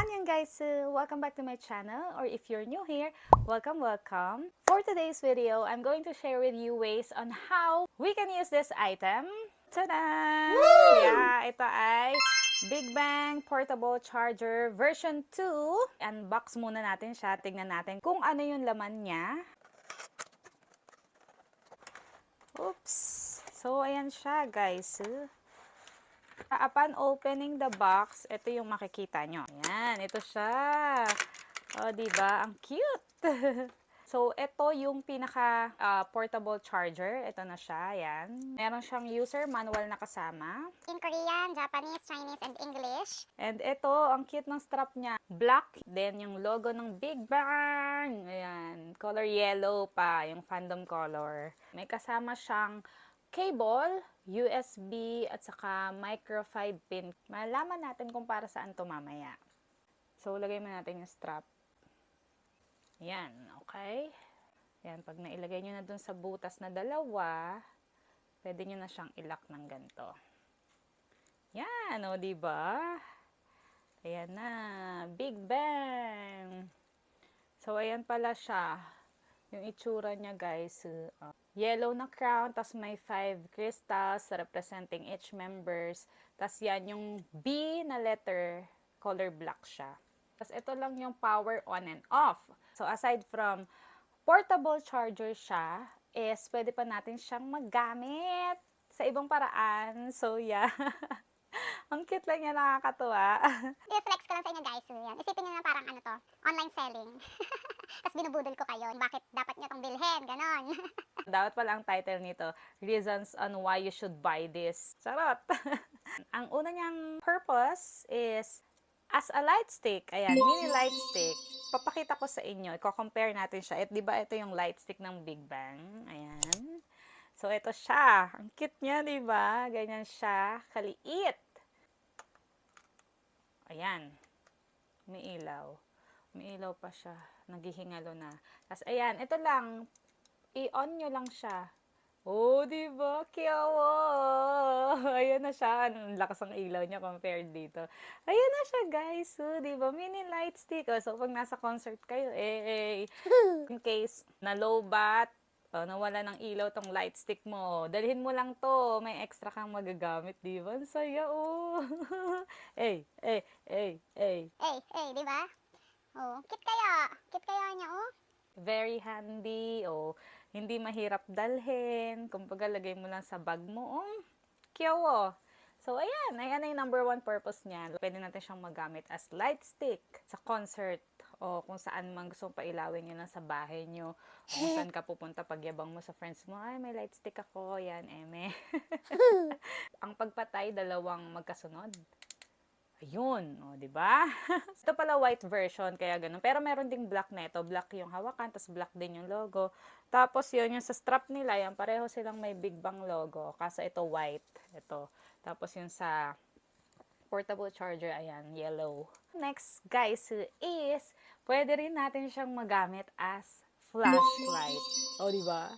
Annyeong guys! Welcome back to my channel, or if you're new here, welcome. For today's video, I'm going to share with you ways on how we can use this item. Tada! Yeah, ito ay Big Bang Portable Charger version 2. Unbox muna natin siya. Tingnan natin kung ano yung laman niya. Oops! So, ayan siya guys. Upon opening the box, ito yung makikita nyo. Ayan, ito siya. O, diba? Ang cute! So, ito yung pinaka portable charger. Ito na siya. Ayan. Meron siyang user manual na kasama. In Korean, Japanese, Chinese, and English. And ito, ang cute ng strap niya. Black. Then, yung logo ng Big Bang. Ayan. Color yellow pa. Yung fandom color. May kasama siyang cable, USB, at saka micro 5 pin. Malaman natin kung para saan to mamaya. So, lagay mo natin yung strap. Yan, okay? Yan, pag nailagay nyo na dun sa butas na dalawa, pwede nyo na siyang ilak ng ganito. Yan, o, diba? Ayan na, Big Bang! So, ayan pala siya. Yung itsura niya, guys. Yellow na crown, tas may 5 crystals representing each members. Tas yan, yung B na letter, color black siya. Tas ito lang yung power on and off. So, aside from portable charger siya, is pwede pa natin siyang maggamit sa ibang paraan. So, yeah. Ang cute lang niya, nakakatuwa. I-flex ko lang sa inyo guys. Yan. Isipin nyo na parang ano to, online selling. Tapos binubudol ko kayo, bakit dapat nyo tong bilhin, ganon. Dapat pala ang title nito, Reasons on Why You Should Buy This. Charot! Ang una niyang purpose is as a light stick. Ayan, mini light stick. Papakita ko sa inyo. I-compare natin siya. Di ba ito yung light stick ng Big Bang? Ayan. So, ito siya. Ang cute niya, di ba? Ganyan siya. Kaliit. Ayan. May ilaw. May ilaw pa siya. Naghihingalo na. Tapos, ayan. Ito lang. I-on nyo lang siya. Oh, di ba? Kiyawa! Ayan na siya. Ang lakas ng ilaw niya compared dito. Ayan na siya, guys. So, di ba? Mini light stick. Oh, so, pag nasa concert kayo, in case na low bat, nawala ng ilaw tong light stick mo, dalhin mo lang to. May extra kang magagamit, di ba? Ang saya, oh. Hey, hey, hey, hey. Di ba? Oh, cute kaya. Cute kaya niya, oh. Very handy, o hindi mahirap dalhin. Kumbaga, lagay mo lang sa bag mo. Kyawo. So, ayan. Ayan na yung number 1 purpose niya. Pwede natin siyang magamit as light stick sa concert o kung saan man gusto pailawin nyo lang sa bahay nyo. Kung saan ka pupunta pagyabang mo sa friends mo, ay, may light stick ako. Yan, eme. Ang pagpatay, dalawang magkasunod. Ayun, o, di ba? Ito pala white version, kaya ganun. Pero meron ding black na ito. Black yung hawakan, tapos black din yung logo. Tapos yun, yung sa strap nila, yan, pareho silang may Big Bang logo. Kaso ito white, ito. Tapos yung sa portable charger, ayan, yellow. Next, guys, is, pwede rin natin siyang magamit as flashlight. O, di ba?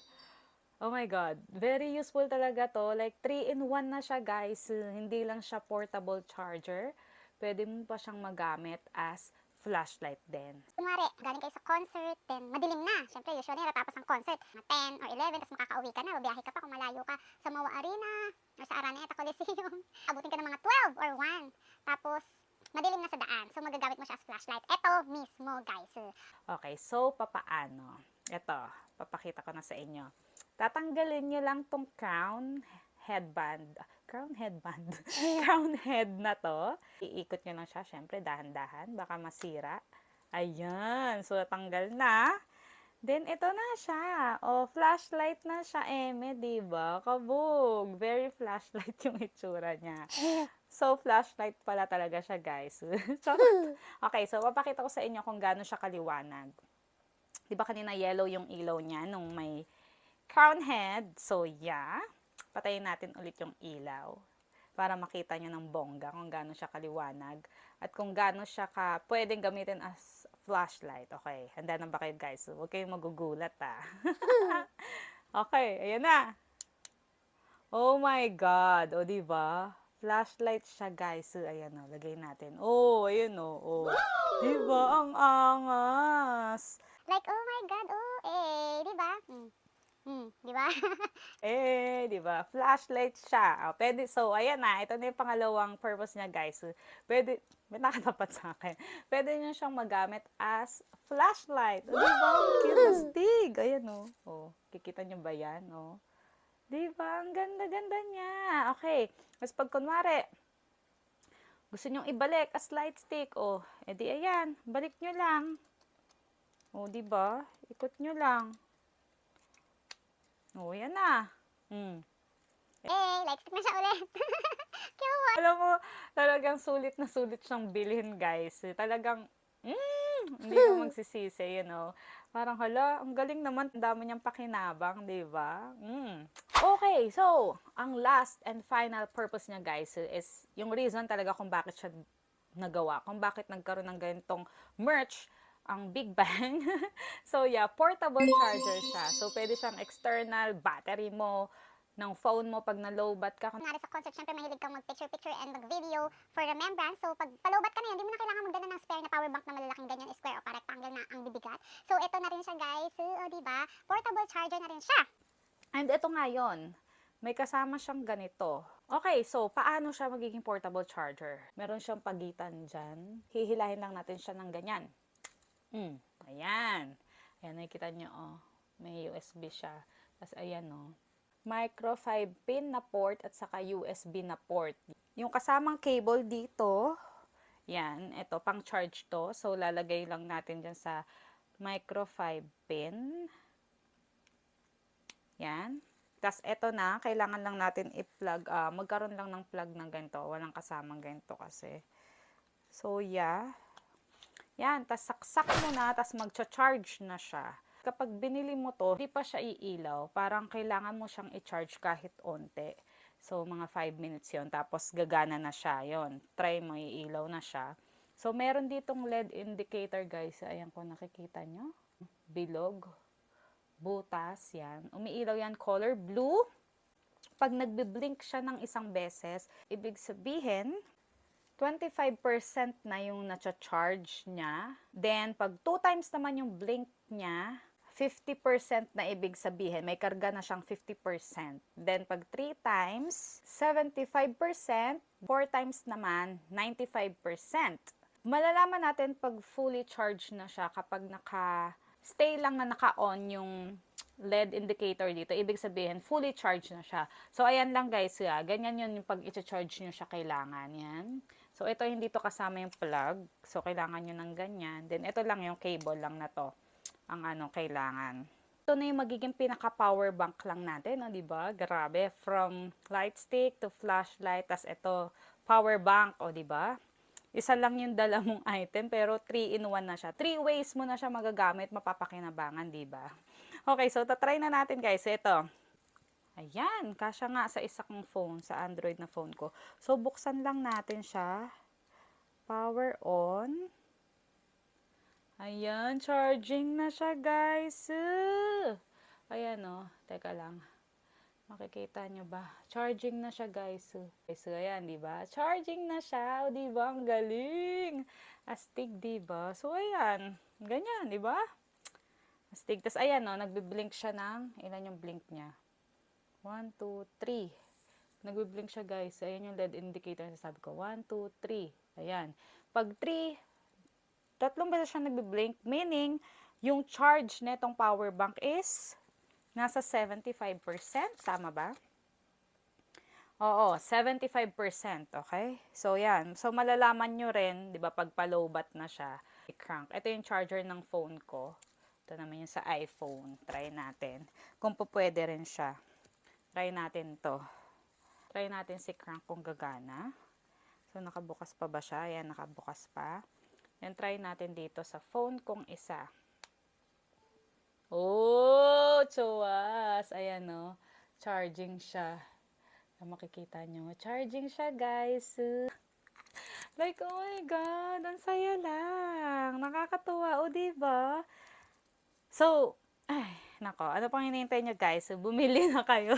Oh my God. Very useful talaga to. Like, 3-in-1 na siya, guys. Hindi lang siya portable charger. Pwede mo pa siyang magamit as flashlight din. Kunwari, galing kayo sa concert, then madilim na. Siyempre, usually, natapos ang concert, 10 or 11, tapos makakauwi ka na, babiyahe ka pa kung malayo ka sa Mawa Arena, or sa Araneta Coliseum. Abutin ka ng mga 12 or 1. Tapos, madilim na sa daan. So, magagamit mo siya as flashlight. Ito mismo, guys. Okay, so, papaano? Ito, papakita ko na sa inyo. Tatanggalin nyo lang tong crown head na to. Iikot nyo lang siya, syempre, dahan-dahan, baka masira. Ayan, so tanggal na. Then, ito na siya. O, flashlight na siya, diba? Kabog. Very flashlight yung itsura niya. So, flashlight pala talaga siya, guys. Okay, so, papakita ko sa inyo kung gaano siya kaliwanag. Diba kanina yellow yung ilaw niya nung may crown head? So, yeah. Patayin natin ulit yung ilaw para makita nyo ng bongga kung gaano siya kaliwanag at kung gaano siya pwedeng gamitin as flashlight. Okay, handa na ba kayo, guys? Huwag kayong magugulat, Okay, ayan na. Oh my God. O, diba? Flashlight siya, guys. So, ayan o, lagay natin. Oh, ayun o. Oh. Diba? Ang angas. Like, oh my God, oh, di ba? Di ba? Di ba? Flashlight siya. Oh, pwede, so, ayan na. Ito na yung pangalawang purpose niya, guys. So, pwede, may nakatapat sa akin. Pwede niyo siyang magamit as flashlight. O, diba? Ang cute na stick. Ayan, oh. Oh, kikita niyo ba yan? Oh. Diba? Ang ganda-ganda niya. Okay. Tapos pag kunwari, gusto nyong ibalik as light stick, oh, edi ayan, balik nyo lang. Oh, diba? Ikot nyo lang. Oh, yan na. Light stick na siya ulit. Cute. Alam mo, talagang sulit na sulit siyang bilhin, guys. Talagang, hindi ka magsisisi, you know. Parang, hala, ang galing naman, ang dami niyang pakinabang, di ba? Okay, so, ang last and final purpose niya, guys, is yung reason talaga kung bakit siya nagawa, kung bakit nagkaroon ng ganitong merch, ang Big Bang. So, yeah, portable charger siya. So, pwede siyang external battery mo, ng phone mo pag na-lowbat ka. Kunwari sa concert, syempre mahilig kang mag-picture-picture and mag-video for remembrance. So, pag palowbat ka na yun, hindi mo na kailangan magdala ng spare na power bank na malalaking ganyan, square o pa rectangle na ang bibigat. So, ito na rin siya, guys. O, diba? Portable charger na rin siya. And ito nga yun, may kasama siyang ganito. Okay, so paano siya magiging portable charger? Meron siyang pagitan dyan. Hihilahin lang natin siya ng ganyan. Ayan. Ayan, nakikita nyo, oh. May USB siya. Tapos, ayan, oh. Micro 5-pin na port at saka USB na port. Yung kasamang cable dito, yan, ito, pang charge to. So, lalagay lang natin dyan sa micro 5-pin. Yan. Tapos, ito na, kailangan lang natin i-plug, magkaroon lang ng plug ng ganito. Walang kasamang ganito kasi. So, yeah. Yan, tapos saksak mo na, tapos magcha-charge na siya. Kapag binili mo to, hindi pa siya iilaw. Parang kailangan mo siyang i-charge kahit onte. So, mga 5 minutes yon, tapos gagana na siya. Yon, try mo, iilaw na siya. So, meron ditong LED indicator, guys. Ayan kung nakikita nyo. Bilog. Butas, yan. Umiilaw yan, color blue. Pag nagbi-blink siya ng isang beses, ibig sabihin, 25% na yung na-charge niya. Then, pag 2 times naman yung blink niya, 50% na ibig sabihin, may karga na siyang 50%. Then, pag 3 times, 75%, 4 times naman, 95%. Malalaman natin pag fully charged na siya kapag stay lang na naka-on yung LED indicator dito. Ibig sabihin, fully charged na siya. So, ayan lang guys, ganyan yun yung pag i-charge nyo siya kailangan. Yan. So, ito hindi to kasama yung plug. So, kailangan nyo ng ganyan. Then, ito lang yung cable lang na to. Ang kailangan. Ito na yung magiging pinaka-power bank lang natin, no, diba? Grabe. From light stick to flashlight. Tas ito, power bank, o diba? Isa lang yung dala mong item, pero 3-in-1 na siya. 3 ways mo na siya magagamit, mapapakinabangan, diba? Okay, so tatry na natin guys. Ito. Ayan, kasya nga sa isa kong phone, sa Android na phone ko. So, buksan lang natin siya. Power on. Ayan, charging na siya guys. Ayan o, teka lang. Makikita nyo ba? Charging na siya guys. So, ayan, diba? Charging na siya. O, diba? Ang galing. Astig, diba? So, ayan. Ganyan, diba? Astig. Tapos, ayan o, nagbiblink siya ng, ilan yung blink niya? 1, 2, 3. Nagbiblink siya guys. Ayan yung LED indicator na sabi ko. 1, 2, 3. Ayan. Pag 3, 3 beses siya nagbi-blink, meaning, yung charge netong power bank is nasa 75%. Tama ba? Oo, 75%. Okay? So, yan. So, malalaman nyo rin, di ba, pag pa-lowbat na siya, i-crank. Ito yung charger ng phone ko. Ito naman yung sa iPhone. Try natin. Kung pwede rin siya. Try natin to. Try natin si crank kung gagana. So, nakabukas pa ba siya? Ayan, nakabukas pa. Then, try natin dito sa phone kong isa. Oh, tsuwas. Ayan, no. Charging siya. Makikita nyo. Charging siya, guys. Like, oh my God. Ang saya lang. Nakakatuwa. O, diba? So, ay, nako. Ano pang hinihintay nyo, guys? Bumili na kayo.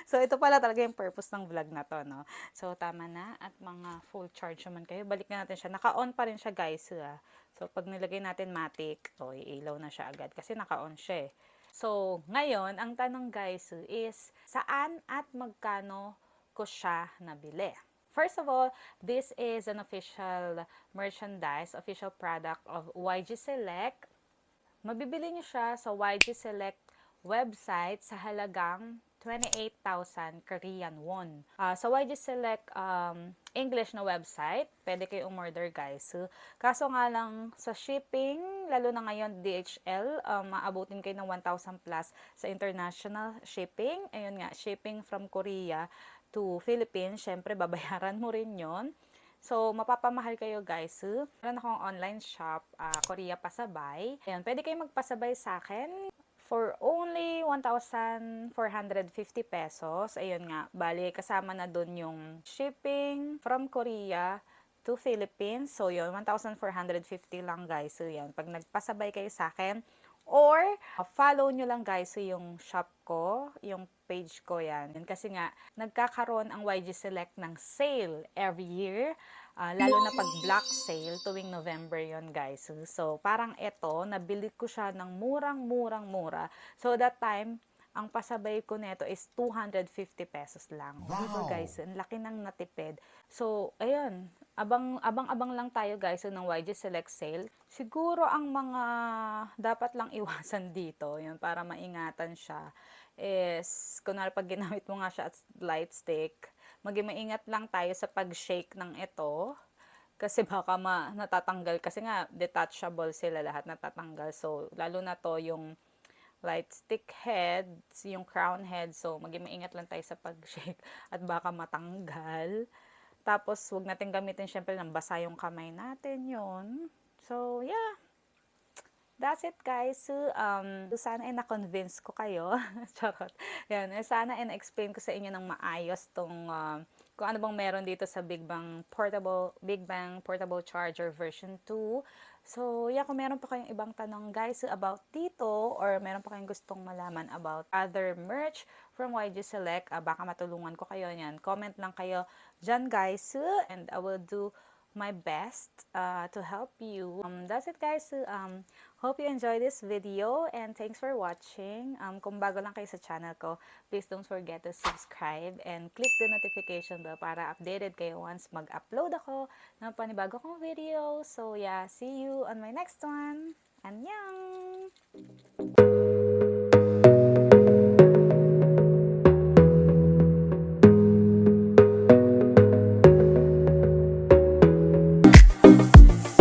So, ito pala talaga yung purpose ng vlog na to, no? So, tama na. At mga full charge naman kayo. Balik na natin siya. Naka-on pa rin siya, guys. So, pag nilagay natin matic, iilaw na siya agad. Kasi naka-on siya eh. So, ngayon, ang tanong guys is, saan at magkano ko siya nabili? First of all, this is an official merchandise, official product of YG Select. Mabibili niyo siya sa YG Select website sa halagang 28,000 Korean won. Sa YG Select English na website, pwede kayo umorder guys. Kaso nga lang sa shipping, lalo na ngayon DHL, maabutin kayo ng 1,000 plus sa international shipping. Ayun nga, shipping from Korea to Philippines, syempre babayaran mo rin yon. So, mapapamahal kayo guys. Meron akong online shop, Korea Pasabay. Ayan, pwede kayo magpasabay sa akin for only 1,450 pesos. Ayun nga, bali kasama na dun yung shipping from Korea to Philippines. So, yun, 1,450 lang guys. So, yan, pag nagpasabay kayo sa akin, or follow nyo lang guys yung shop ko, yung page ko yan. Kasi nga, nagkakaroon ang YG Select ng sale every year. Lalo na pag Black Sale, tuwing November yon guys. So, parang ito, nabili ko siya ng murang-mura. So, that time, ang pasabay ko nito is 250 pesos lang. Wow. Dito guys, ang laki ng natipid. So, ayun, abang-abang lang tayo guys ng YG Select Sale. Siguro ang mga dapat lang iwasan dito, yun, para maingatan siya, is, kunwari pag ginamit mo nga siya as light stick, maging maingat lang tayo sa pag-shake ng ito. Kasi baka natatanggal. Kasi nga, detachable sila lahat, natatanggal. So, lalo na to yung light stick head, yung crown head. So, maging maingat lang tayo sa pag-shake at baka matanggal. Tapos, huwag natin gamitin syempre ng basa yung kamay natin yon. So, yeah. That's it guys. So, sana ay na-convince ko kayo. Charot. Yan. Sana ay na-explain ko sa inyo ng maayos tong kung ano bang meron dito sa Big Bang Portable Charger version 2. So, yeah, kung meron pa kayong ibang tanong guys about dito or meron pa kayong gustong malaman about other merch from YG Select, baka matulungan ko kayo niyan. Comment lang kayo dyan guys and I will do my best to help you. That's it guys. Hope you enjoy this video and thanks for watching. Kung bago lang kayo sa channel ko, please don't forget to subscribe and click the notification bell para updated kayo once mag-upload ako ng panibago kong video. So yeah, see you on my next one. Annyeong!